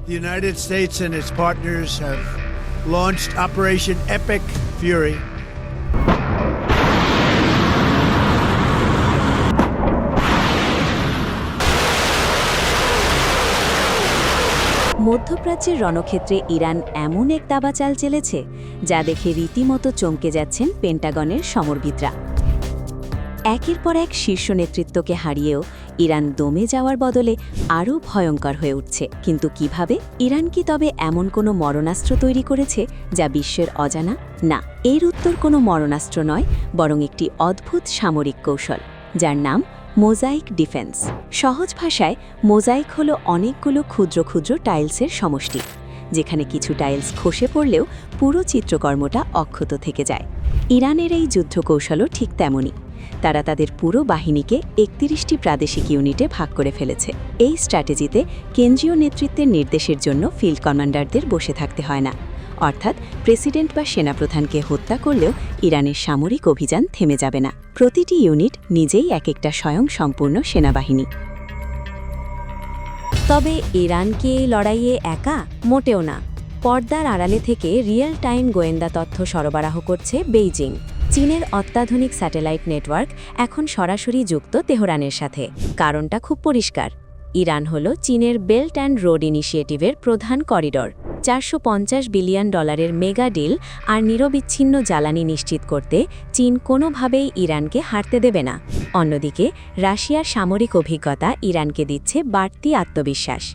The United States and its partners have launched Operation Epic Fury. মধ্যপ্রাচ্যের রণক্ষেত্রে Iran এমন এক দাবাচাল চেলেছে যা দেখে রীতিমতো চমকে যাচ্ছেন পেন্টাগনের সমরবিদরা। একের পর এক শীর্ষ নেতৃত্বকে হারিয়েও ইরান দমে যাওয়ার বদলে আরও ভয়ঙ্কর হয়ে উঠছে। কিন্তু কিভাবে? ইরান কি তবে এমন কোনো মরণাস্ত্র তৈরি করেছে যা বিশ্বের অজানা? না, এর উত্তর কোনো মরণাস্ত্র নয়, বরং একটি অদ্ভুত সামরিক কৌশল যার নাম মোজাইক ডিফেন্স। সহজ ভাষায় মোজাইক হলো অনেকগুলো ক্ষুদ্র ক্ষুদ্র টাইলসের সমষ্টি, যেখানে কিছু টাইলস খসে পড়লেও পুরো চিত্রকর্মটা অক্ষত থেকে যায়। ইরানের এই যুদ্ধ কৌশলও ঠিক তেমনই। তারা তাদের পুরো বাহিনীকে ৩১টি প্রাদেশিক ইউনিটে ভাগ করে ফেলেছে। এই স্ট্র্যাটেজিতে কেন্দ্রীয় নেতৃত্বের নির্দেশের জন্য ফিল্ড কমান্ডারদের বসে থাকতে হয় না, অর্থাৎ প্রেসিডেন্ট বা সেনাপ্রধানকে হত্যা করলেও ইরানের সামরিক অভিযান থেমে যাবে না। প্রতিটি ইউনিট নিজেই এক একটা স্বয়ংসম্পূর্ণ সেনাবাহিনী। তবে ইরান কি এই লড়াইয়ে একা? মোটেও না। পর্দার আড়ালে থেকে রিয়েল টাইম গোয়েন্দা তথ্য সরবরাহ করছে বেইজিং। চীনের অত্যাধুনিক স্যাটেলাইট নেটওয়ার্ক এখন সরাসরি যুক্ত তেহরানের সাথে। কারণটা খুব পরিষ্কার, ইরান হল চীনের বেল্ট অ্যান্ড রোড ইনিশিয়েটিভের প্রধান করিডর। $450 বিলিয়ন মেগা ডিল আর নিরবিচ্ছিন্ন জ্বালানি নিশ্চিত করতে চীন কোনোভাবেই ইরানকে হারতে দেবে না। অন্যদিকে রাশিয়ার সামরিক অভিজ্ঞতা ইরানকে দিচ্ছে বাড়তি আত্মবিশ্বাস।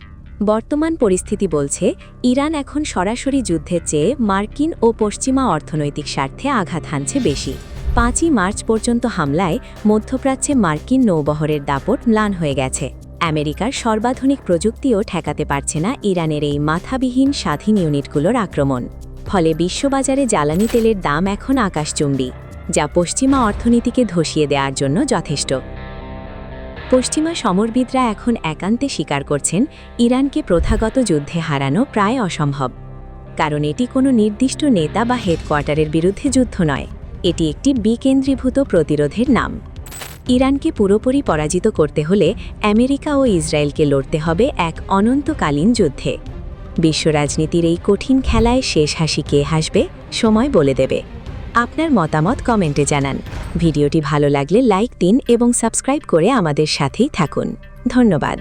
বর্তমান পরিস্থিতি বলছে ইরান এখন সরাসরি যুদ্ধের চেয়ে মার্কিন ও পশ্চিমা অর্থনৈতিক স্বার্থে আঘাত হানছে বেশি। 5ই মার্চ পর্যন্ত হামলায় মধ্যপ্রাচ্যে মার্কিন নৌবহরের দাপট ম্লান হয়ে গেছে। আমেরিকার সর্বাধুনিক প্রযুক্তিও ঠেকাতে পারছে না ইরানের এই মাথাবিহীন স্বাধীন ইউনিটগুলোর আক্রমণ। ফলে বিশ্ববাজারে জ্বালানি তেলের দাম এখন আকাশচুম্বী, যা পশ্চিমা অর্থনীতিকে ধসিয়ে দেওয়ার জন্য যথেষ্ট। পশ্চিমা সমরবিদরা এখন একান্তে স্বীকার করছেন ইরানকে প্রথাগত যুদ্ধে হারানো প্রায় অসম্ভব। কারণ এটি কোনো নির্দিষ্ট নেতা বা হেডকোয়ার্টারের বিরুদ্ধে যুদ্ধ নয়, এটি একটি বিকেন্দ্রীভূত প্রতিরোধের নাম। ইরানকে পুরোপুরি পরাজিত করতে হলে আমেরিকা ও ইসরায়েলকে লড়তে হবে এক অনন্তকালীন যুদ্ধে। বিশ্ব রাজনীতির এই কঠিন খেলায় শেষ হাসি কে হাসবে, সময় বলে দেবে। আপনার মতামত কমেন্টে জানান। ভিডিওটি ভালো লাগলে লাইক দিন এবং সাবস্ক্রাইব করে আমাদের সাথেই থাকুন। ধন্যবাদ।